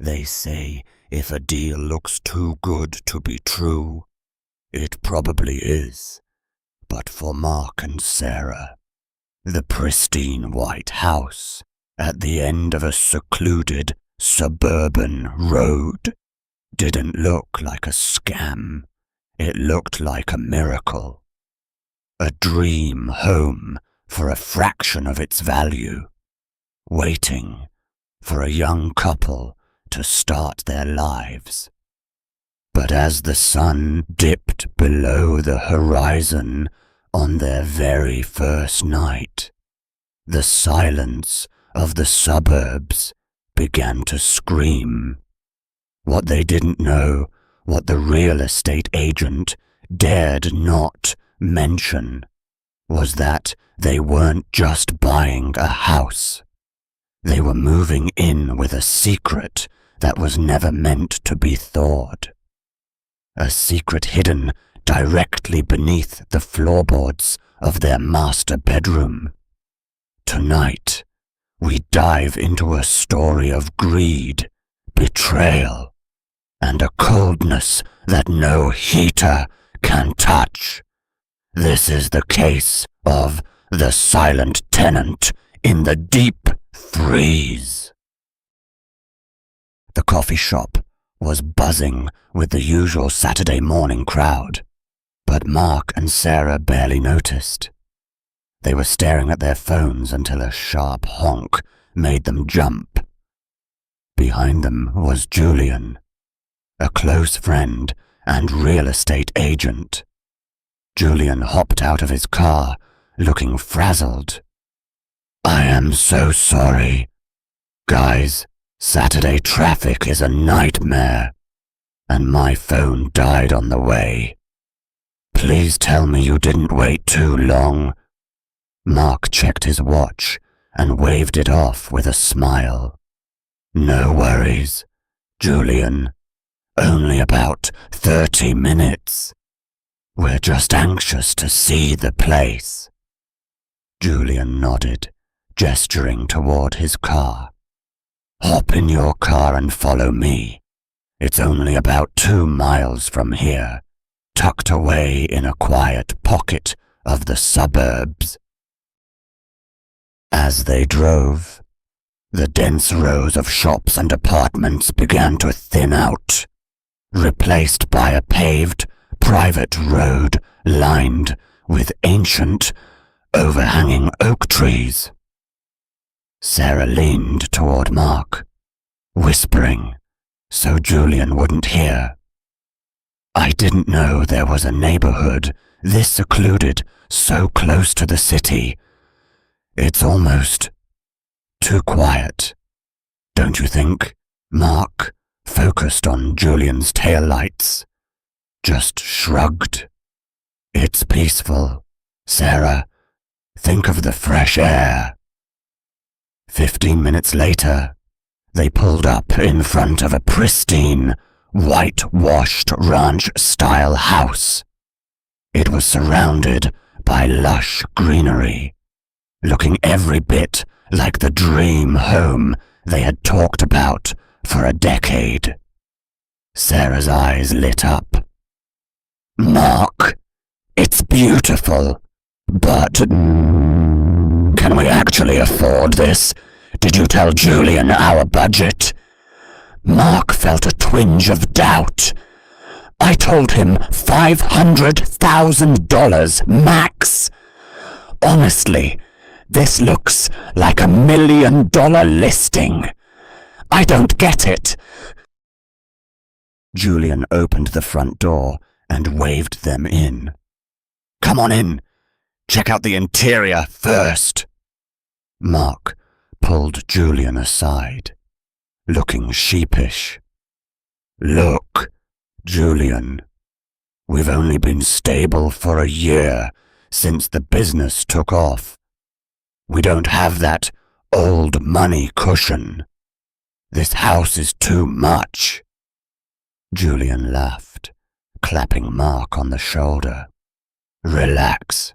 They say if a deal looks too good to be true, it probably is. But for Mark and Sarah, the pristine white house at the end of a secluded suburban road didn't look like a scam. It looked like a miracle. A dream home for a fraction of its value, waiting for a young couple to start their lives. But as the sun dipped below the horizon on their very first night, the silence of the suburbs began to scream. What they didn't know, what the real estate agent dared not mention, was that they weren't just buying a house. They were moving in with a secret that was never meant to be thawed. A secret hidden directly beneath the floorboards of their master bedroom. Tonight, we dive into a story of greed, betrayal, and a coldness that no heater can touch. This is the case of the silent tenant in the deep freeze. The coffee shop was buzzing with the usual Saturday morning crowd, but Mark and Sarah barely noticed. They were staring at their phones until a sharp honk made them jump. Behind them was Julian, a close friend and real estate agent. Julian hopped out of his car, looking frazzled. "I am so sorry. Guys, Saturday traffic is a nightmare, and my phone died on the way. Please tell me you didn't wait too long." Mark checked his watch and waved it off with a smile. "No worries, Julian. Only about 30 minutes. We're just anxious to see the place." Julian nodded, gesturing toward his car. "Hop in your car and follow me. It's only about 2 miles from here, tucked away in a quiet pocket of the suburbs." As they drove, the dense rows of shops and apartments began to thin out, replaced by a paved, private road lined with ancient, overhanging oak trees. Sarah leaned toward Mark, whispering so Julian wouldn't hear. "I didn't know there was a neighborhood this secluded, so close to the city. It's almost too quiet, don't you think?" Mark, focused on Julian's taillights, just shrugged. "It's peaceful, Sarah. Think of the fresh air." 15 minutes later, they pulled up in front of a pristine, whitewashed ranch-style house. It was surrounded by lush greenery, looking every bit like the dream home they had talked about for a decade. Sarah's eyes lit up. "Mark, it's beautiful, but can we actually afford this? Did you tell Julian our budget?" Mark felt a twinge of doubt. "I told him $500,000 max. Honestly, this looks like $1 million listing. I don't get it." Julian opened the front door and waved them in. "Come on in. Check out the interior first." Mark pulled Julian aside, looking sheepish. "Look, Julian, we've only been stable for a year since the business took off. We don't have that old money cushion. This house is too much." Julian laughed, clapping Mark on the shoulder. "Relax.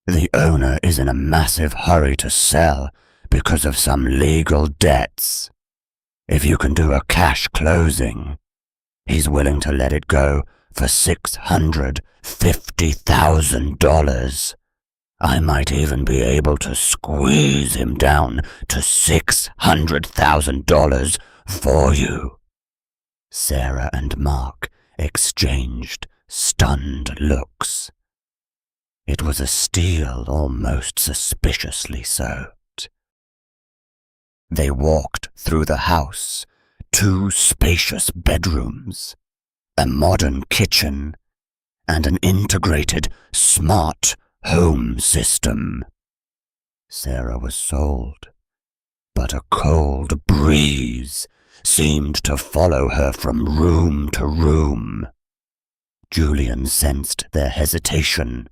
The owner is in a massive hurry to sell because of some legal debts. if you can do a cash closing, he's willing to let it go for $650,000. I might even be able to squeeze him down to $600,000 for you." Sarah and Mark exchanged stunned looks. It was a steal almost suspiciously so. They walked through the house, 2 spacious bedrooms, a modern kitchen, and an integrated smart home system. Sarah was sold, but a cold breeze seemed to follow her from room to room. Julian sensed their hesitation.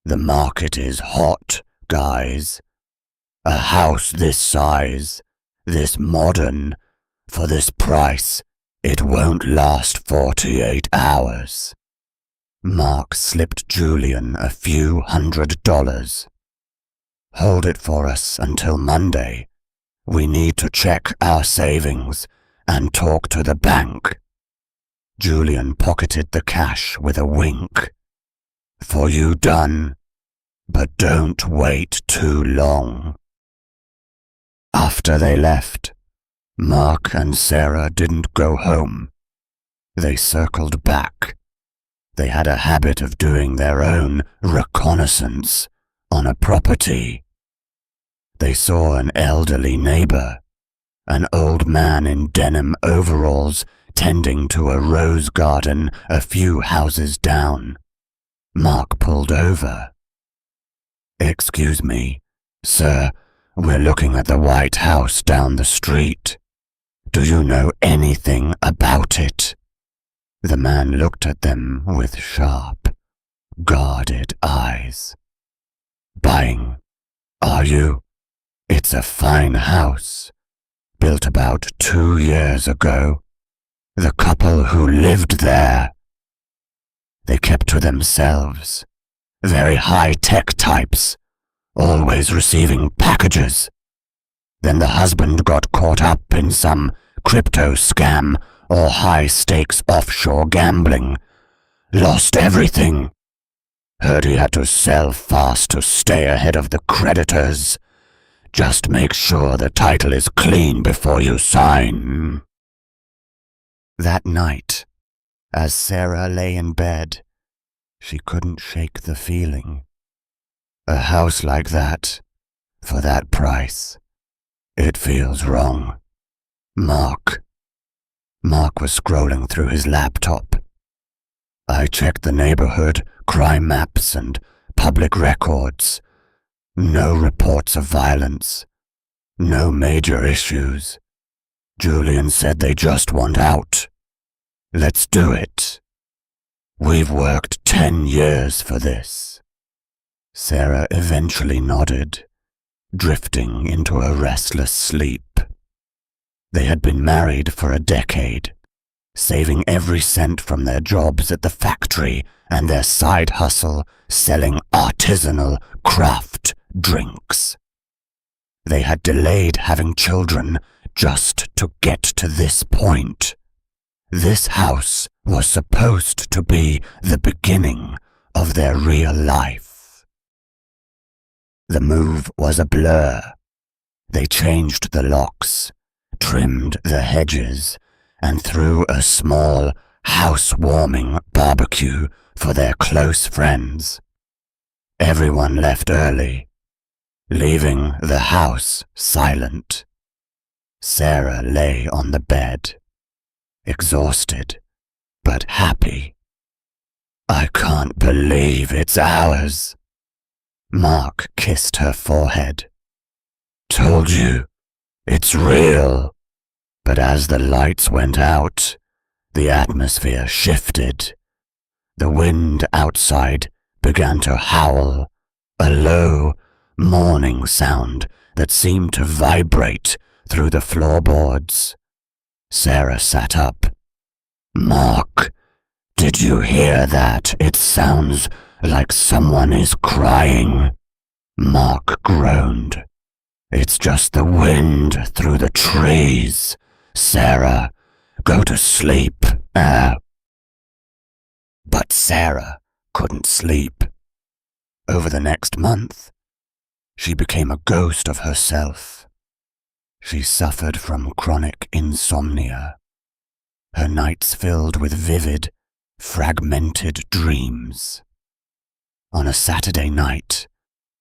"The market is hot, guys. A house this size, this modern, for this price, it won't last 48 hours. Mark slipped Julian a few $100. "Hold it for us until Monday. We need to check our savings and talk to the bank." Julian pocketed the cash with a wink. "For you done, but don't wait too long." After they left, Mark and Sarah didn't go home. They circled back. They had a habit of doing their own reconnaissance on a property. They saw an elderly neighbor, an old man in denim overalls tending to a rose garden a few houses down. Mark pulled over. "Excuse me, sir, we're looking at the White House down the street. Do you know anything about it?" The man looked at them with sharp, guarded eyes. "Buying, are you? It's a fine house, built about 2 years ago. The couple who lived there." They kept to themselves, very high-tech types, always receiving packages. Then the husband got caught up in some crypto scam or high-stakes offshore gambling. Lost everything. Heard he had to sell fast to stay ahead of the creditors. Just make sure the title is clean before you sign. That night, as Sarah lay in bed, she couldn't shake the feeling. A house like that, for that price, it feels wrong. Mark was scrolling through his laptop. "I checked the neighborhood, crime maps, and public records. No reports of violence. No major issues. Julian said they just want out. Let's do it. We've worked 10 years for this." Sarah eventually nodded, drifting into a restless sleep. They had been married for a decade, saving every cent from their jobs at the factory and their side hustle selling artisanal craft drinks. They had delayed having children just to get to this point. This house was supposed to be the beginning of their real life. The move was a blur. They changed the locks, trimmed the hedges, and threw a small housewarming barbecue for their close friends. Everyone left early, leaving the house silent. Sarah lay on the bed, exhausted but happy. "I can't believe it's ours." Mark kissed her forehead. "Told you, it's real." But as the lights went out, the atmosphere shifted. The wind outside began to howl, a low, mourning sound that seemed to vibrate through the floorboards. Sarah sat up. "Mark, did you hear that? It sounds like someone is crying." Mark groaned. "It's just the wind through the trees. Sarah, go to sleep. But Sarah couldn't sleep. Over the next month, she became a ghost of herself. She suffered from chronic insomnia, her nights filled with vivid, fragmented dreams. On a Saturday night,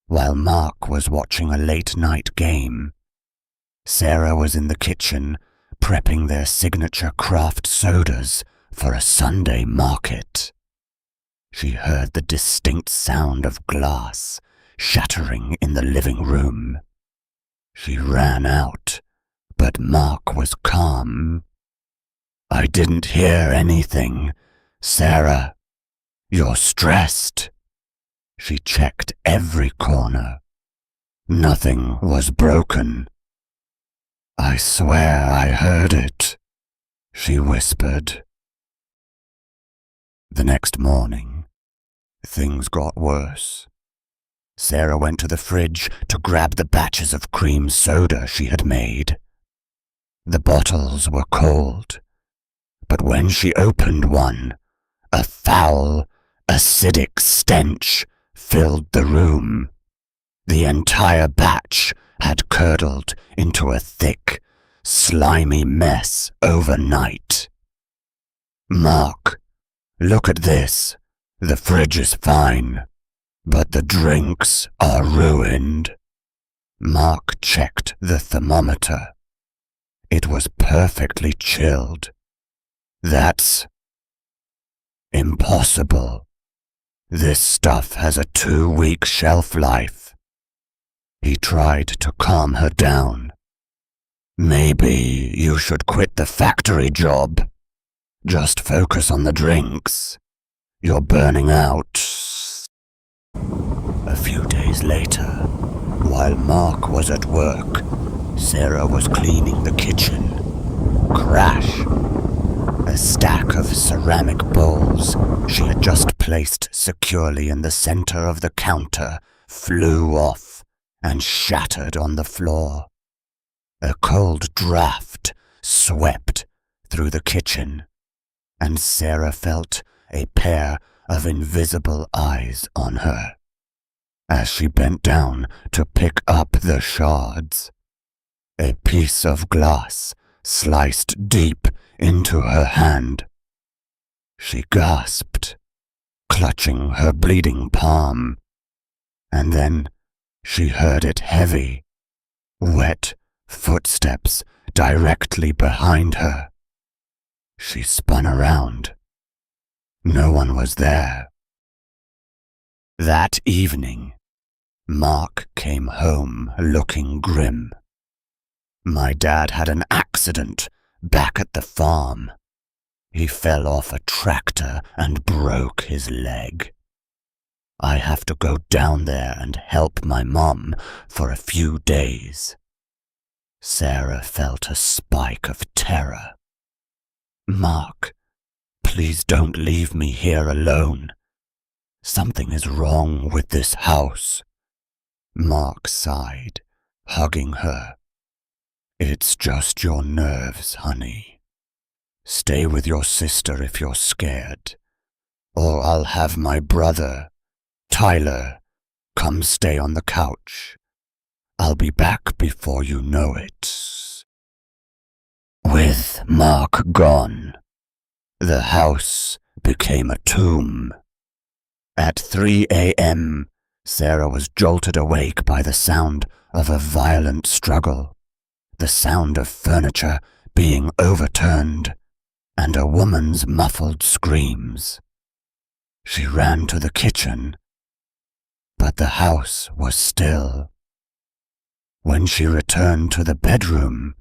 while Mark was watching a late-night game, Sarah was in the kitchen prepping their signature craft sodas for a Sunday market. She heard the distinct sound of glass shattering in the living room. She ran out, but Mark was calm. "I didn't hear anything, Sarah. You're stressed." She checked every corner. Nothing was broken. "I swear I heard it," she whispered. The next morning, things got worse. Sarah went to the fridge to grab the batches of cream soda she had made. The bottles were cold, but when she opened one, a foul, acidic stench filled the room. The entire batch had curdled into a thick, slimy mess overnight. "Mark, look at this. The fridge is fine, but the drinks are ruined." Mark checked the thermometer. It was perfectly chilled. "That's impossible. This stuff has a 2-week shelf life." He tried to calm her down. "Maybe you should quit the factory job. Just focus on the drinks. You're burning out." A few days later, while Mark was at work, Sarah was cleaning the kitchen. Crash! A stack of ceramic bowls she had just placed securely in the center of the counter flew off and shattered on the floor. A cold draft swept through the kitchen, and Sarah felt a pair of invisible eyes on her as she bent down to pick up the shards. A piece of glass sliced deep into her hand. She gasped, clutching her bleeding palm, and then she heard it heavy, wet footsteps directly behind her. She spun around. No one was there. That evening, Mark came home looking grim. "My dad had an accident back at the farm. He fell off a tractor and broke his leg. I have to go down there and help my mom for a few days." Sarah felt a spike of terror. "Mark, please don't leave me here alone. Something is wrong with this house." Mark sighed, hugging her. "It's just your nerves, honey. Stay with your sister if you're scared, or I'll have my brother, Tyler, come stay on the couch. I'll be back before you know it." With Mark gone, the house became a tomb. At 3 a.m., Sarah was jolted awake by the sound of a violent struggle, the sound of furniture being overturned, and a woman's muffled screams. She ran to the kitchen, but the house was still. When she returned to the bedroom,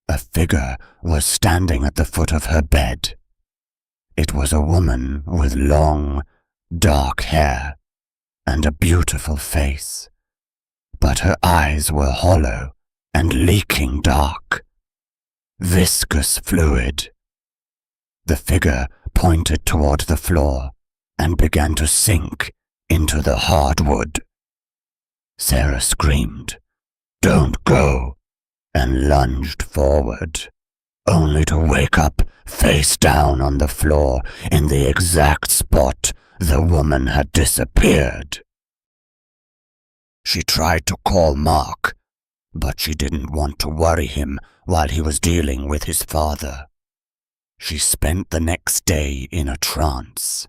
a figure was standing at the foot of her bed. It was a woman with long, dark hair and a beautiful face, but her eyes were hollow and leaking dark. Viscous fluid. The figure pointed toward the floor and began to sink into the hardwood. Sarah screamed, "Don't go," and lunged forward. only to wake up face down on the floor in the exact spot the woman had disappeared. She tried to call Mark, but she didn't want to worry him while he was dealing with his father. She spent the next day in a trance.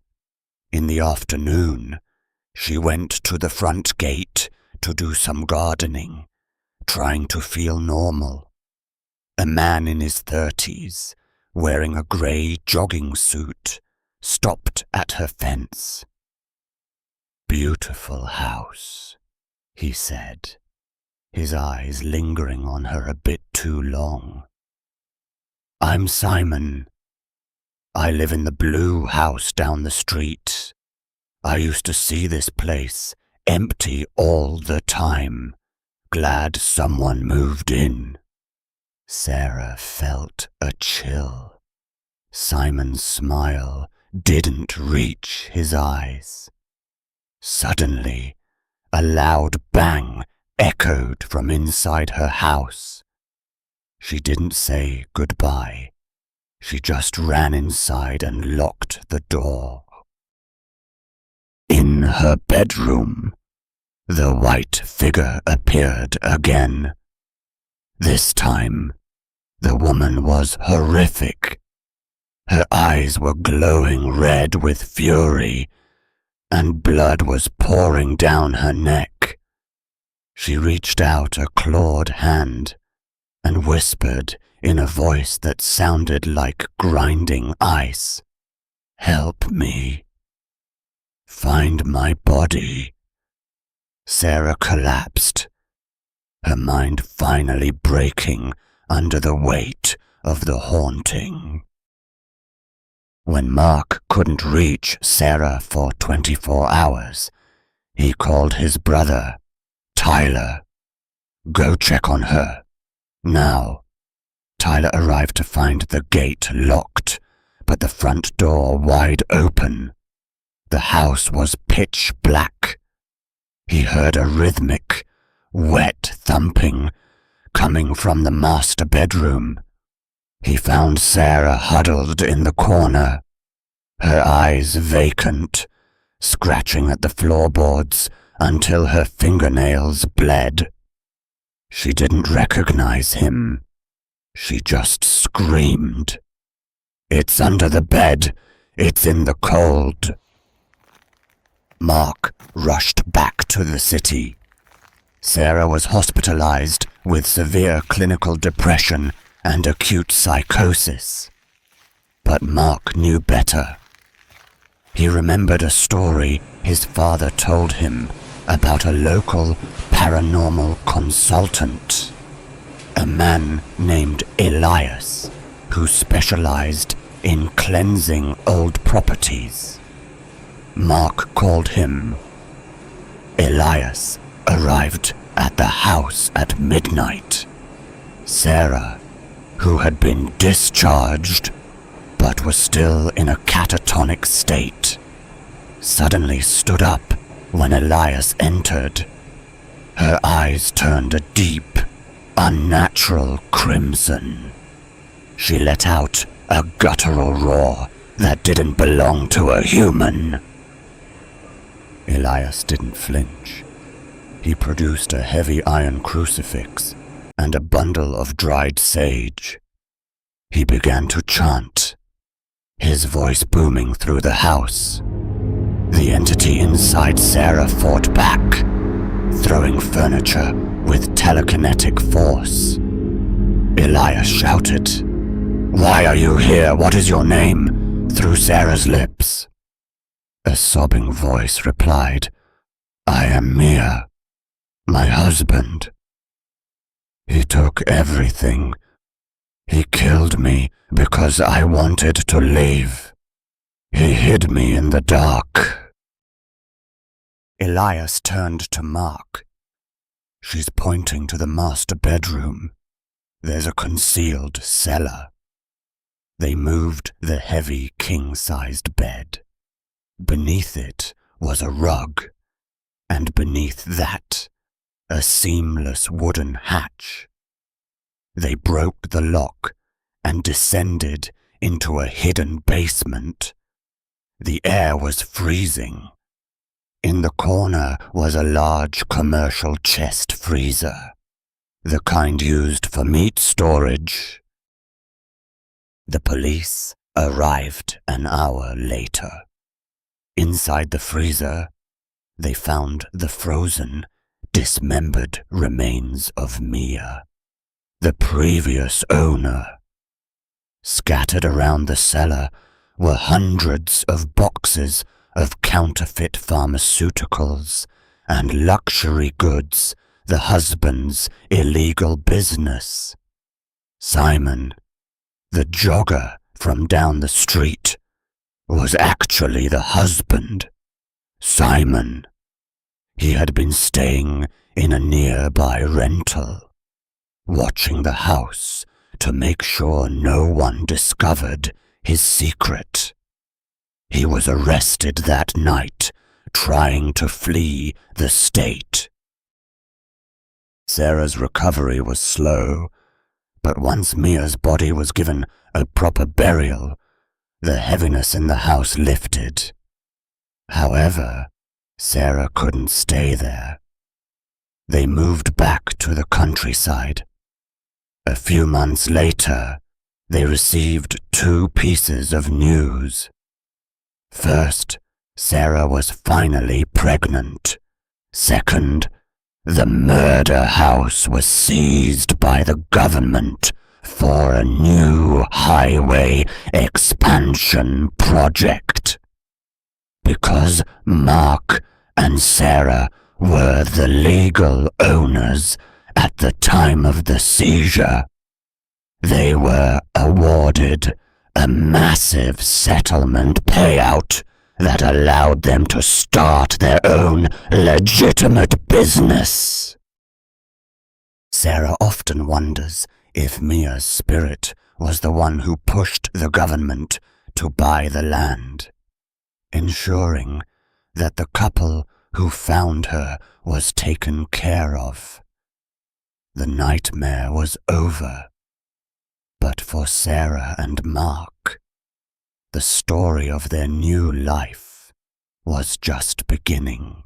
In the afternoon, she went to the front gate to do some gardening, trying to feel normal. A man in his 30s, wearing a grey jogging suit, stopped at her fence. "Beautiful house," he said, his eyes lingering on her a bit too long. "I'm Simon. I live in the blue house down the street. I used to see this place empty all the time. Glad someone moved in." Sarah felt a chill. Simon's smile didn't reach his eyes. Suddenly, a loud bang echoed from inside her house. She didn't say goodbye. She just ran inside and locked the door. In her bedroom, the white figure appeared again. This time, the woman was horrific. Her eyes were glowing red with fury, and blood was pouring down her neck. She reached out a clawed hand and whispered in a voice that sounded like grinding ice, "Help me. Find my body." Sarah collapsed, her mind finally breaking under the weight of the haunting. When Mark couldn't reach Sarah for 24 hours, he called his brother, Tyler. "Go check on her. Now." Tyler arrived to find the gate locked, but the front door wide open. The house was pitch black. He heard a rhythmic, wet thumping coming from the master bedroom. He found Sarah huddled in the corner, her eyes vacant, scratching at the floorboards until her fingernails bled. She didn't recognize him. She just screamed, "It's under the bed. It's in the cold." Mark rushed back to the city. Sarah was hospitalized with severe clinical depression and acute psychosis. But Mark knew better. He remembered a story his father told him about a local paranormal consultant, a man named Elias, who specialized in cleansing old properties. Mark called him. Elias arrived at the house at midnight. Sarah, who had been discharged but was still in a catatonic state, suddenly stood up when Elias entered. Her eyes turned a deep, unnatural crimson. She let out a guttural roar that didn't belong to a human. Elias didn't flinch. He produced a heavy iron crucifix and a bundle of dried sage. He began to chant, his voice booming through the house. The entity inside Sarah fought back, throwing furniture with telekinetic force. Elias shouted, "Why are you here? What is your name?" through Sarah's lips. A sobbing voice replied, "I am Mia, my husband. He took everything. He killed me because I wanted to leave. He hid me in the dark." Elias turned to Mark. "She's pointing to the master bedroom. There's a concealed cellar." They moved the heavy king-sized bed. Beneath it was a rug, and beneath that, a seamless wooden hatch. They broke the lock and descended into a hidden basement. The air was freezing. In the corner was a large commercial chest freezer, the kind used for meat storage. The police arrived an hour later. Inside the freezer, they found the frozen, dismembered remains of Mia, the previous owner. Scattered around the cellar were hundreds of boxes of counterfeit pharmaceuticals and luxury goods, the husband's illegal business. Simon, the jogger from down the street, was actually the husband. Simon. He had been staying in a nearby rental, watching the house to make sure no one discovered his secret. He was arrested that night, trying to flee the state. Sarah's recovery was slow, but once Mia's body was given a proper burial, the heaviness in the house lifted. However, Sarah couldn't stay there. They moved back to the countryside. A few months later, they received 2 pieces of news. First, Sarah was finally pregnant. Second, the murder house was seized by the government for a new highway expansion project. Because Mark and Sarah were the legal owners at the time of the seizure, they were awarded a massive settlement payout that allowed them to start their own legitimate business. Sarah often wonders if Mia's spirit was the one who pushed the government to buy the land, ensuring that the couple who found her was taken care of. The nightmare was over. But for Sarah and Mark, the story of their new life was just beginning.